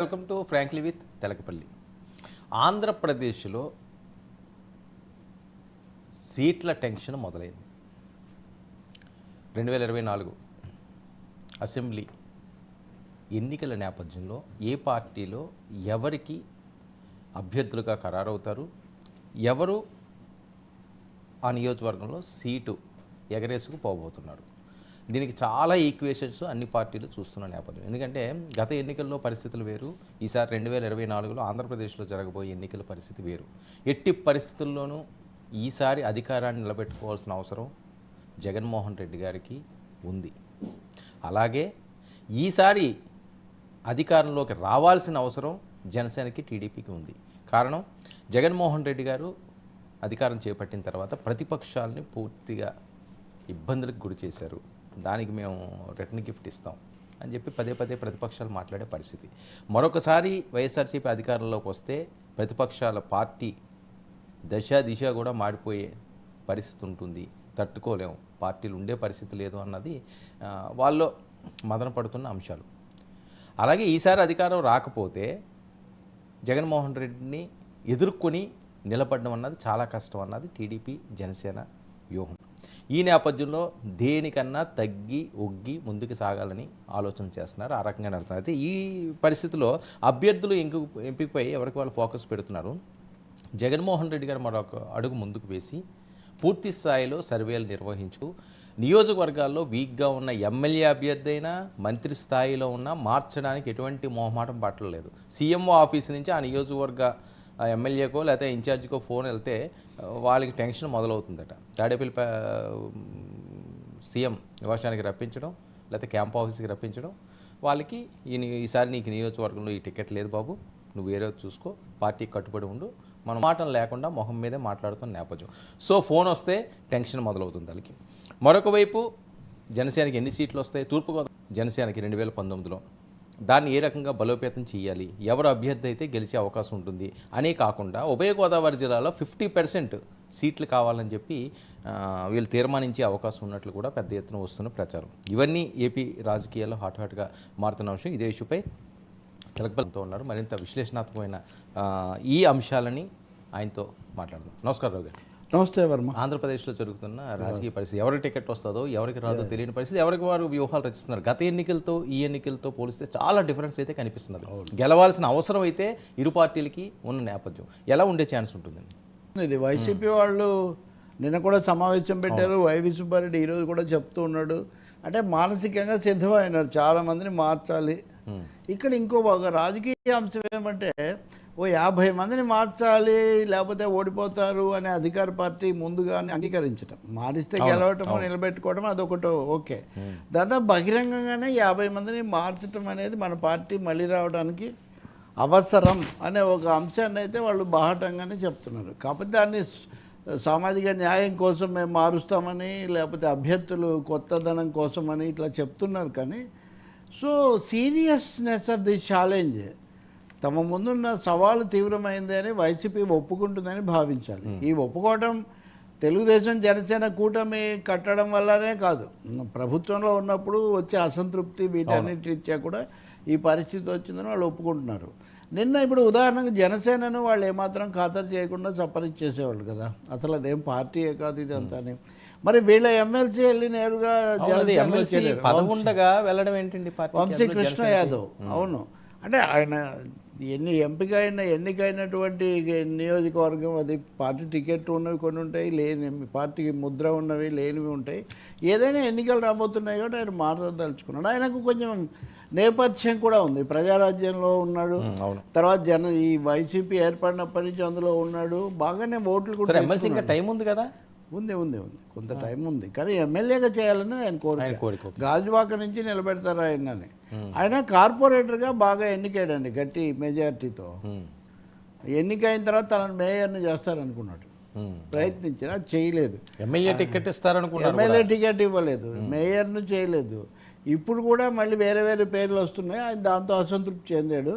Welcome to frankly with Telakapalli. ఆంధ్రప్రదేశ్లో సీట్ల tension మొదలైంది. 2024 అసెంబ్లీ ఎన్నికల నేపథ్యంలో ఏ పార్టీలో ఎవరికి అభ్యర్థులుగా ఖరారవుతారు, ఎవరు ఆ నియోజకవర్గంలో సీటు ఎగరేసుకు పోబోతున్నారు, దీనికి చాలా ఈక్వేషన్స్ అన్ని పార్టీలు చూస్తున్న నేపథ్యం. ఎందుకంటే గత ఎన్నికల్లో పరిస్థితులు వేరు, ఈసారి 2024లో ఆంధ్రప్రదేశ్లో జరగబోయే ఎన్నికల పరిస్థితి వేరు. ఎట్టి పరిస్థితుల్లోనూ ఈసారి అధికారాన్ని నిలబెట్టుకోవాల్సిన అవసరం జగన్మోహన్ రెడ్డి గారికి ఉంది. అలాగే ఈసారి అధికారంలోకి రావాల్సిన అవసరం జనసేనకి, టీడీపీకి ఉంది. కారణం, జగన్మోహన్ రెడ్డి గారు అధికారం చేపట్టిన తర్వాత ప్రతిపక్షాలని పూర్తిగా ఇబ్బందులకు గురి చేశారు. దానికి మేము రిటర్న్ గిఫ్ట్ ఇస్తాం అని చెప్పి పదే పదే ప్రతిపక్షాలు మాట్లాడే పరిస్థితి. మరొకసారి వైఎస్ఆర్సీపీ అధికారంలోకి వస్తే ప్రతిపక్షాల పార్టీ దిశ కూడా మాడిపోయే పరిస్థితి ఉంటుంది. తట్టుకోలేము, పార్టీలు ఉండే పరిస్థితి లేదు అన్నది వాళ్ళు మదన పడుతున్న అంశాలు. అలాగే ఈసారి అధికారం రాకపోతే జగన్మోహన్ రెడ్డిని ఎదుర్కొని నిలబడడం అన్నది చాలా కష్టం అన్నది టీడీపీ జనసేన వ్యూహం. ఈ నేపథ్యంలో దేనికన్నా తగ్గి ఒగ్గి ముందుకు సాగాలని ఆలోచన చేస్తున్నారు, ఆ రకంగా నడుతున్నారు. అయితే ఈ పరిస్థితిలో అభ్యర్థులు ఎంపికపై ఎవరికి వాళ్ళు ఫోకస్ పెడుతున్నారు. జగన్మోహన్ రెడ్డి గారు మరొక అడుగు ముందుకు వేసి పూర్తి స్థాయిలో సర్వేలు నిర్వహించు నియోజకవర్గాల్లో వీక్గా ఉన్న ఎమ్మెల్యే అభ్యర్థి అయినా మంత్రి స్థాయిలో ఉన్నా మార్చడానికి ఎటువంటి మొహమాటం పట్టలేదు. సీఎంఓ ఆఫీస్ నుంచి ఆ నియోజకవర్గ ఎమ్మెల్యేకో లేకపోతే ఇన్ఛార్జికో ఫోన్ వెళ్తే వాళ్ళకి టెన్షన్ మొదలవుతుందట. తాడేపల్లి సీఎం నివాసానికి రప్పించడం, లేకపోతే క్యాంప్ ఆఫీస్కి రప్పించడం, వాళ్ళకి ఈసారి నీకు నియోజకవర్గంలో ఈ టికెట్ లేదు బాబు, నువ్వు వేరే చూసుకో, పార్టీకి కట్టుబడి ఉండు, మనం మాటం లేకుండా మొహం మీదే మాట్లాడుతున్న నేపథ్యం. సో ఫోన్ వస్తే టెన్షన్ మొదలవుతుంది వాళ్ళకి. మరొక వైపు జనసేనకి ఎన్ని సీట్లు వస్తాయి? తూర్పుగోదావరి జనసేనకి 2019లో దాన్ని ఏ రకంగా బలోపేతం చేయాలి, ఎవరు అభ్యర్థి అయితే గెలిచే అవకాశం ఉంటుంది అనే కాకుండా ఉభయ గోదావరి జిల్లాలో 50% సీట్లు కావాలని చెప్పి వీళ్ళు తీర్మానించే అవకాశం ఉన్నట్లు కూడా పెద్ద ఎత్తున వస్తున్న ప్రచారం. ఇవన్నీ ఏపీ రాజకీయాల్లో హాట్గా మారుతున్న అంశం. ఇదే ఇష్యూపై తెలకపల్లితో ఉన్నారు, మరింత విశ్లేషణాత్మకమైన ఈ అంశాలని ఆయనతో మాట్లాడదాం. నమస్కారం రావు గారు. నమస్తే వర్మ. ఆంధ్రప్రదేశ్లో జరుగుతున్న రాజకీయ పరిస్థితి, ఎవరికి టికెట్ వస్తుందో ఎవరికి రాదో తెలియని పరిస్థితి, ఎవరికి వారు వ్యూహాలు రచిస్తున్నారు. గత ఎన్నికలతో ఈ ఎన్నికలతో పోలిస్తే చాలా డిఫరెన్స్ అయితే కనిపిస్తున్నది. గెలవాల్సిన అవసరం అయితే ఇరు పార్టీలకి ఉన్న నేపథ్యం ఎలా ఉండే ఛాన్స్ ఉంటుందండి? ఇది వైసీపీ వాళ్ళు నిన్న కూడా సమావేశం పెట్టారు. వైవి సుబ్బారెడ్డి ఈరోజు కూడా చెప్తూ ఉన్నాడు, అంటే మానసికంగా సిద్ధమైనారు చాలా మందిని మార్చాలి. ఇక్కడ ఇంకో ఒక రాజకీయ అంశం ఏమంటే, ఓ 50 మందిని మార్చాలి లేకపోతే ఓడిపోతారు అనే అధికార పార్టీ ముందుగానే అంగీకరించడం, మారిస్తే గెలవటం నిలబెట్టుకోవడం అదొకటి ఓకే. దాదాపు బహిరంగంగానే 50 మందిని మార్చడం అనేది మన పార్టీ మళ్ళీ రావడానికి అవసరం అనే ఒక అంశాన్ని అయితే వాళ్ళు బాహటంగానే చెప్తున్నారు. కాకపోతే దాన్ని సామాజిక న్యాయం కోసం మేము మారుస్తామని, లేకపోతే అభ్యర్థులు కొత్తదనం కోసమని ఇట్లా చెప్తున్నారు. కానీ so seriousness of the challenge, తమ ముందున్న సవాలు తీవ్రమైంది అని వైసీపీ ఒప్పుకుంటుందని భావించాలి. ఈ ఒప్పుకోవడం తెలుగుదేశం జనసేన కూటమి కట్టడం వల్లనే కాదు, ప్రభుత్వంలో ఉన్నప్పుడు వచ్చే అసంతృప్తి వీటన్నిటి రీత్యా కూడా ఈ పరిస్థితి వచ్చిందని వాళ్ళు ఒప్పుకుంటున్నారు. నిన్న ఇప్పుడు ఉదాహరణకు జనసేనను వాళ్ళు ఏమాత్రం ఖాతరు చేయకుండా సపరించేసేవాళ్ళు కదా, అసలు అదేం పార్టీయే కాదు ఇదంతా. మరి వీళ్ళ ఎమ్మెల్సీ వెళ్ళి నేరుగా వంశీకృష్ణ యాదవ్, అవును, అంటే ఆయన ఎన్నికైనటువంటి నియోజకవర్గం, అది పార్టీ టికెట్ ఉన్నవి కొన్ని ఉంటాయి, లేని పార్టీకి ముద్ర ఉన్నవి లేనివి ఉంటాయి. ఏదైనా ఎన్నికలు రాబోతున్నాయి కాబట్టి ఆయన మాట్లాడదలుచుకున్నాడు. ఆయనకు కొంచెం నేపథ్యం కూడా ఉంది, ప్రజారాజ్యంలో ఉన్నాడు, తర్వాత ఈ వైసీపీ ఏర్పడినప్పటి నుంచి అందులో ఉన్నాడు, బాగానే ఓట్లు కూడా. ఇంకా టైం ఉంది కదా? ఉంది కొంత టైం ఉంది, కానీ ఎమ్మెల్యేగా చేయాలని ఆయన కోరిక. గాజువాక నుంచి నిలబెడతారు ఆయనని. ఆయన కార్పొరేటర్గా బాగా ఎన్నికాడండి గట్టి మెజారిటీతో. ఎన్నికైన తర్వాత తనను మేయర్ని చేస్తారనుకున్నాడు, ప్రయత్నించినా చేయలేదు. ఎమ్మెల్యే టికెట్ ఇస్తారనుకున్నాడు, ఎమ్మెల్యే టికెట్ ఇవ్వలేదు, మేయర్ను చేయలేదు. ఇప్పుడు కూడా మళ్ళీ వేరే వేరే పేర్లు వస్తున్నాయి, ఆయన దాంతో అసంతృప్తి చెందాడు.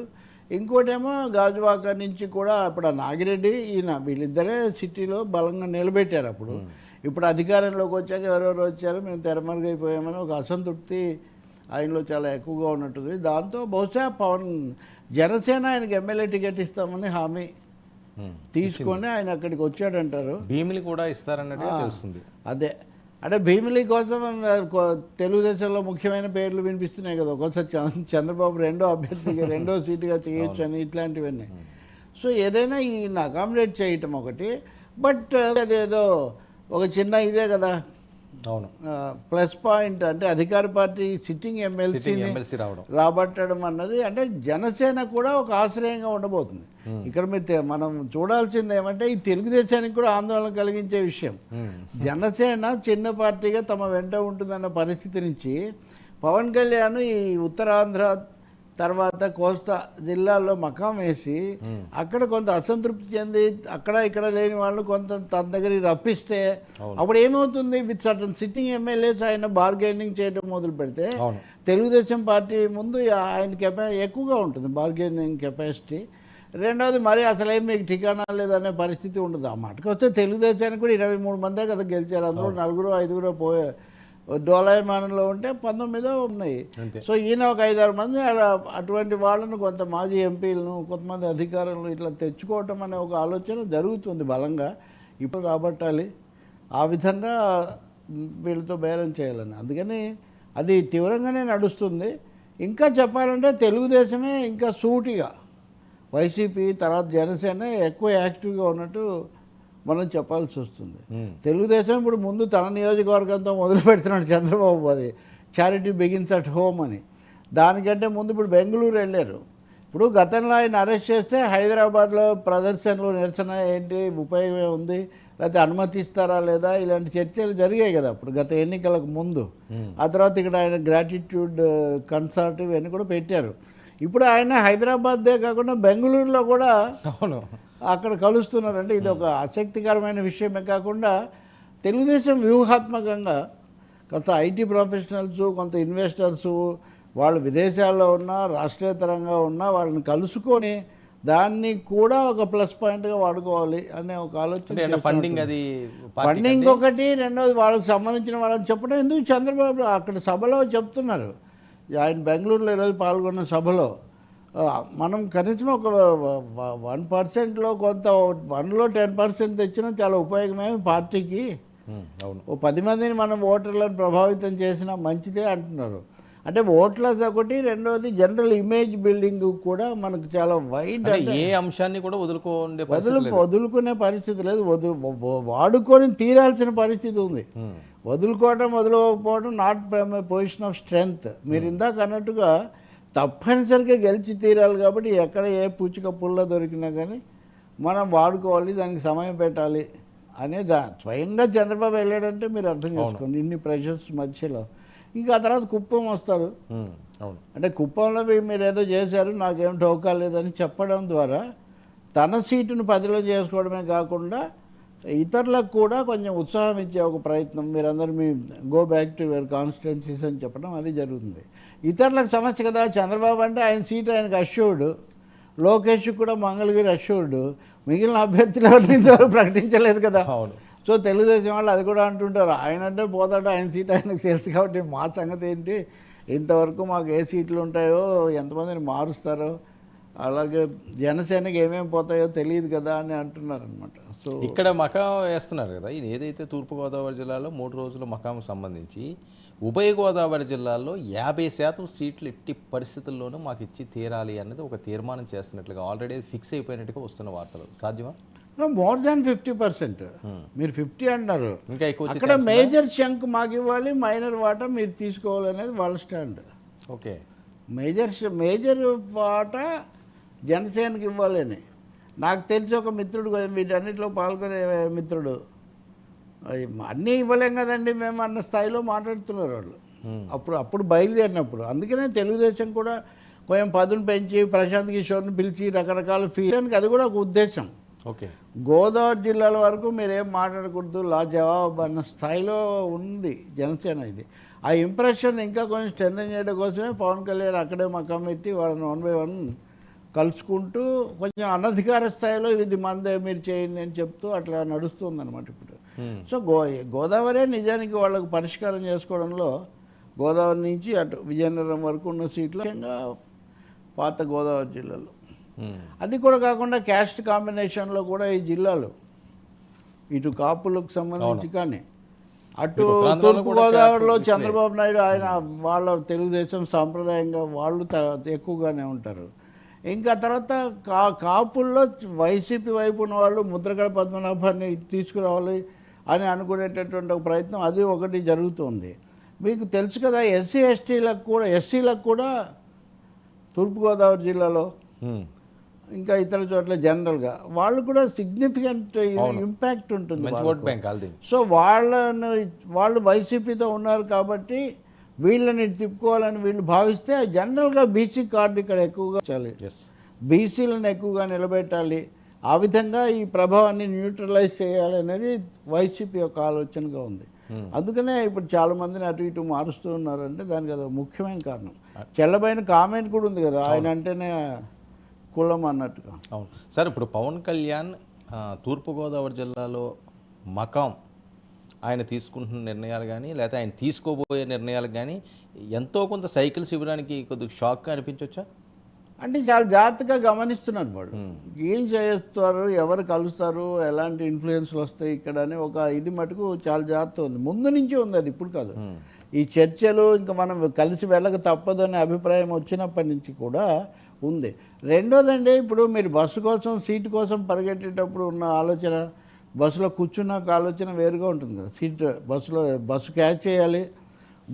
ఇంకోటేమో గాజువాక నుంచి కూడా ఇప్పుడు నాగిరెడ్డి ఈయన వీళ్ళిద్దరే సిటీలో బలంగా నిలబెట్టారు. ఇప్పుడు అధికారంలోకి వచ్చాక ఎవరెవరు వచ్చారు, మేము తెరమరుగైపోయామని ఒక అసంతృప్తి ఆయనలో చాలా ఎక్కువగా ఉన్నట్టుంది. దాంతో బహుశా జనసేన ఆయనకి ఎమ్మెల్యే టికెట్ ఇస్తామని హామీ తీసుకొని ఆయన అక్కడికి వచ్చాడంటారు. భీమిలి కూడా ఇస్తారన్నట్టుగా తెలుస్తుంది. అదే అంటే భీమిలి కోసం తెలుగుదేశంలో ముఖ్యమైన పేర్లు వినిపిస్తున్నాయి కదా, ఒకసారి చంద్రబాబు రెండో అభ్యర్థిగా రెండో సీటుగా చేయొచ్చు అని ఇట్లాంటివన్నీ. సో ఏదైనా ఈయన అకామిడేట్ చేయటం ఒకటి, బట్ అదేదో ఒక చిన్న ఇదే కదా, అవును, ప్లస్ పాయింట్ అంటే అధికార పార్టీ సిట్టింగ్ ఎమ్మెల్సీ రాబట్టడం అన్నది అంటే జనసేన కూడా ఒక ఆశ్రయంగా ఉండబోతుంది. ఇక్కడ మనం చూడాల్సింది ఏమంటే ఈ తెలుగుదేశానికి కూడా ఆందోళన కలిగించే విషయం, జనసేన చిన్న పార్టీగా తమ వెంట ఉంటుందన్న పరిస్థితి నుంచి పవన్ కళ్యాణ్ ఈ ఉత్తరాంధ్ర తర్వాత కోస్తా జిల్లాల్లో మకాం వేసి అక్కడ కొంత అసంతృప్తి చెంది అక్కడ ఇక్కడ లేని వాళ్ళు కొంత తన దగ్గరికి రప్పిస్తే అప్పుడు ఏమవుతుంది, విత్ సర్టన్ సిట్టింగ్ ఎమ్మెల్యేస్ ఆయన బార్గెనింగ్ చేయడం మొదలు పెడితే తెలుగుదేశం పార్టీ ముందు ఆయన ఎక్కువగా ఉంటుంది బార్గెనింగ్ కెపాసిటీ. రెండవది మరి అసలేం మీకు ఠికానా లేదనే పరిస్థితి ఉండదు. ఆ మాటకు వస్తే తెలుగుదేశానికి కూడా 23 మందే కదా గెలిచారు, అందులో 4-5 పోయే డోలాయమానంలో ఉంటే 19 ఉన్నాయి. సో ఈయన ఒక 5-6 మంది అటువంటి వాళ్ళను కొంత మాజీ ఎంపీలను కొంతమంది అధికారులను ఇట్లా తెచ్చుకోవటం అనే ఒక ఆలోచన జరుగుతుంది బలంగా. ఇప్పుడు రాబట్టాలి, ఆ విధంగా వీళ్ళతో బేరం చేయాలని, అందుకని అది తీవ్రంగానే నడుస్తుంది. ఇంకా చెప్పాలంటే తెలుగుదేశమే ఇంకా సూటిగా వైసీపీ తర్వాత జనసేన ఎక్కువ యాక్టివ్గా ఉన్నట్టు మనం చెప్పాల్సి వస్తుంది. తెలుగుదేశం ఇప్పుడు ముందు తన నియోజకవర్గంతో మొదలు పెడుతున్నాడు చంద్రబాబు, అది చారిటీ బిగిన్స్ అట్ హోమ్ అని. దానికంటే ముందు ఇప్పుడు బెంగళూరు వెళ్ళారు. ఇప్పుడు గతంలో ఆయన అరెస్ట్ చేస్తే హైదరాబాద్లో ప్రదర్శనలు నిరసన ఏంటి ఉపయోగమే ఉంది, లేకపోతే అనుమతిస్తారా లేదా, ఇలాంటి చర్చలు జరిగాయి కదా అప్పుడు గత ఎన్నికలకు ముందు. ఆ తర్వాత ఇక్కడ ఆయన గ్రాటిట్యూడ్ కన్సర్ట్ ఇవన్నీ కూడా పెట్టారు. ఇప్పుడు ఆయన హైదరాబాద్దే కాకుండా బెంగళూరులో కూడా అక్కడ కలుస్తున్నారంటే ఇది ఒక ఆసక్తికరమైన విషయమే కాకుండా తెలుగుదేశం వ్యూహాత్మకంగా కొంత ఐటీ ప్రొఫెషనల్స్ కొంత ఇన్వెస్టర్స్ వాళ్ళు విదేశాల్లో ఉన్నా రాష్ట్రేతరంగా ఉన్నా వాళ్ళని కలుసుకొని దాన్ని కూడా ఒక ప్లస్ పాయింట్గా వాడుకోవాలి అనే ఒక ఆలోచన. ఫండింగ్ ఒకటి, రెండోది వాళ్ళకి సంబంధించిన వాళ్ళని చెప్పడం. ఎందుకు చంద్రబాబు అక్కడ సభలో చెప్తున్నారు, ఆయన బెంగళూరులో ఈరోజు పాల్గొన్న సభలో మనం కనీసం ఒక 1%లో కొంత 1లో 10% తెచ్చినా చాలా ఉపయోగమే పార్టీకి. ఓ 10 మందిని మనం ఓటర్లను ప్రభావితం చేసినా మంచిదే అంటున్నారు. అంటే ఓట్లది ఒకటి, రెండోది జనరల్ ఇమేజ్ బిల్డింగ్ కూడా మనకు చాలా వైడ్, ఏ అంశాన్ని కూడా వదులుకునే పరిస్థితి లేదు, వాడుకొని తీరాల్సిన పరిస్థితి ఉంది. వదులుకోవడం వదులుకోకపోవడం not from a position of strength. మీరు ఇందాక అన్నట్టుగా తప్పనిసరిగా గెలిచి తీరాలి కాబట్టి ఎక్కడ ఏ పూచిక పుల్ల దొరికినా కానీ మనం వాడుకోవాలి, దానికి సమయం పెట్టాలి అనే స్వయంగా చంద్రబాబు వెళ్ళాడంటే మీరు అర్థం చేసుకోండి ఇన్ని ప్రెషర్స్ మధ్యలో. ఇంకా ఆ తర్వాత కుప్పం వస్తారు. అంటే కుప్పంలో మీరు ఏదో చేశారు నాకేం ఢోకా లేదని చెప్పడం ద్వారా తన సీటును పదిలో చేసుకోవడమే కాకుండా ఇతరులకు కూడా కొంచెం ఉత్సాహం ఇచ్చే ఒక ప్రయత్నం, మీరందరూ me go back to your constituencies అని చెప్పడం అది జరుగుతుంది. ఇతరులకు సమస్య కదా, చంద్రబాబు అంటే ఆయన సీట్ ఆయనకు అష్యూర్డ్, లోకేష్ కూడా మంగళగిరి అష్యూర్డ్, మిగిలిన అభ్యర్థులు ఎవరిని ప్రకటించలేదు కదా. సో తెలుగుదేశం వాళ్ళు అది కూడా అంటుంటారు, ఆయన అంటే పోతాడు, ఆయన సీట్ ఆయనకు తెలుసు కాబట్టి మా సంగతి ఏంటి, ఇంతవరకు మాకు ఏ సీట్లు ఉంటాయో ఎంతమందిని మారుస్తారో అలాగే జనసేనకి ఏమేమి పోతాయో తెలియదు కదా అని అంటున్నారు అనమాట. సో ఇక్కడ మకాం వేస్తున్నారు కదా, ఈయన ఏదైతే తూర్పుగోదావరి జిల్లాలో 3 రోజుల మకాం సంబంధించి ఉభయ గోదావరి జిల్లాల్లో 50% సీట్లు ఎట్టి పరిస్థితుల్లోనూ మాకు ఇచ్చి తీరాలి అన్నది ఒక తీర్మానం చేస్తున్నట్లుగా ఆల్రెడీ ఫిక్స్ అయిపోయినట్టుగా వస్తున్న వార్తలు. సాధ్యమా? More than 50%. మీరు 50 అన్నారు, ఇంకా ఎక్కువ. అక్కడ మేజర్ చంక్ మాకు ఇవ్వాలి, మైనర్ వాటా మీరు తీసుకోవాలనేది వాళ్ళ స్టాండ్. ఓకే, మేజర్ వాటా జనసేనకి ఇవ్వాలని నాకు తెలిసి ఒక మిత్రుడు, వీటన్నిటిలో పాల్గొనే మిత్రుడు, అన్నీ ఇవ్వలేం కదండి మేము అన్న స్థాయిలో మాట్లాడుతున్నారు వాళ్ళు అప్పుడు బయలుదేరినప్పుడు. అందుకనే తెలుగుదేశం కూడా కొంచెం పదును పెంచి ప్రశాంత్ కిషోర్ని పిలిచి రకరకాల ఫీల్డ్కి అది కూడా ఒక ఉద్దేశం. ఓకే, గోదావరి జిల్లాల వరకు మీరేం మాట్లాడకూడదు లా జవాబు అన్న స్థాయిలో ఉంది జనసేన. ఇది ఆ ఇంప్రెషన్ ఇంకా కొంచెం స్ట్రెంథెన్ చేయడం కోసమే పవన్ కళ్యాణ్ అక్కడే మకాం పెట్టి వాళ్ళని 1 by 1 కలుసుకుంటూ కొంచెం అనధికార స్థాయిలో ఇది మందే మీరు చేయండి అని చెప్తూ అట్లా నడుస్తుంది అనమాట ఇప్పుడు. సో గోదావరి నిజానికి వాళ్ళకు పరిష్కారం చేసుకోవడంలో గోదావరి నుంచి అటు విజయనగరం వరకు ఉన్న సీట్లు పాత గోదావరి జిల్లాలో. ఉమ్. అది కూడా కాకుండా క్యాస్ట్ కాంబినేషన్లో కూడా ఈ జిల్లాలు ఇటు కాపులకు సంబంధించి కానీ అటు మీకు ఉత్తరాంధ్రలో తూర్పు కూడా గోదావరిలో క్యాస్ట్ చంద్రబాబు నాయుడు ఆయన వాళ్ళ తెలుగుదేశం సాంప్రదాయంగా వాళ్ళు ఎక్కువగానే ఉంటారు. ఇంకా తర్వాత కాపుల్లో వైసీపీ వైపు ఉన్న వాళ్ళు ముద్రగడ పద్మనాభాన్ని తీసుకురావాలి అని అనుకునేటటువంటి ఒక ప్రయత్నం అది ఒకటి జరుగుతుంది. మీకు తెలుసు కదా ఎస్సీలకు కూడా తూర్పుగోదావరి జిల్లాలో ఉమ్. ఇంకా ఇతర చోట్ల జనరల్గా వాళ్ళు కూడా సిగ్నిఫికెంట్ ఇంపాక్ట్ ఉంటుంది మంచి వాళ్ళకు. ఓట్ బ్యాంక్ అది. సో వాళ్ళు వైసీపీతో ఉన్నారు కాబట్టి వీళ్ళని తిప్పుకోవాలని వీళ్ళు భావిస్తే జనరల్గా బీసీ కార్డు ఇక్కడ ఎక్కువగా చాలి, ఎస్. బీసీలను ఎక్కువగా నిలబెట్టాలి, ఆ విధంగా ఈ ప్రభావాన్ని న్యూట్రలైజ్ చేయాలి అనేది వైసీపీ యొక్క ఆలోచనగా ఉంది. అందుకనే ఇప్పుడు చాలామందిని అటు ఇటు మారుస్తూ ఉన్నారంటే దానికి అది ముఖ్యమైన కారణం. చెల్లబైన కామెంట్ కూడా ఉంది కదా, ఆయన అంటేనే కులం అన్నట్టుగా. అవును సార్. ఇప్పుడు పవన్ కళ్యాణ్ తూర్పుగోదావరి జిల్లాలో మకాం ఆయన తీసుకుంటున్న నిర్ణయాలు కానీ లేకపోతే ఆయన తీసుకోబోయే నిర్ణయాలు కానీ ఎంతో కొంత సైకిల్ శిబిరానికి కొద్దిగా షాక్గా అనిపించవచ్చా? అంటే చాలా జాగ్రత్తగా గమనిస్తున్నారు వాళ్ళు, ఏం చేస్తారు, ఎవరు కలుస్తారు, ఎలాంటి ఇన్ఫ్లుయెన్స్లు వస్తాయి ఇక్కడ అని ఒక ఇది మటుకు చాలా జాగ్రత్త ఉంది. ముందు నుంచి ఉంది, అది ఇప్పుడు కాదు. ఈ చర్చలు ఇంకా మనం కలిసి వెళ్ళక తప్పదనే అభిప్రాయం వచ్చినప్పటి నుంచి కూడా ఉంది. రెండోదండి, ఇప్పుడు మీరు బస్సు కోసం సీటు కోసం పరిగెట్టేటప్పుడు ఉన్న ఆలోచన బస్సులో కూర్చున్నాక ఆలోచన వేరుగా ఉంటుంది కదా. బస్సు క్యాచ్ చేయాలి,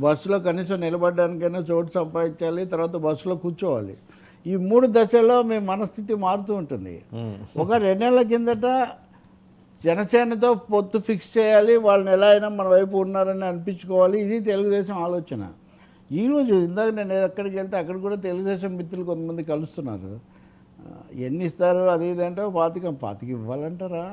బస్సులో కనీసం నిలబడడానికైనా చోటు సంపాదించాలి, తర్వాత బస్సులో కూర్చోవాలి. ఈ 3 దశల్లో మీ మనస్థితి మారుతూ ఉంటుంది. ఒక 2 నెలల కిందట జనసేనతో పొత్తు ఫిక్స్ చేయాలి, వాళ్ళని ఎలా అయినా మన వైపు ఉన్నారని అనిపించుకోవాలి, ఇది తెలుగుదేశం ఆలోచన. ఈరోజు ఇందాక నేను ఎక్కడికి వెళ్తే అక్కడ కూడా తెలుగుదేశం మిత్రులు కొంతమంది కలుస్తున్నారు. ఎన్ని ఇస్తారు అది ఇది అంటే 25 ఇవ్వాలంటారా?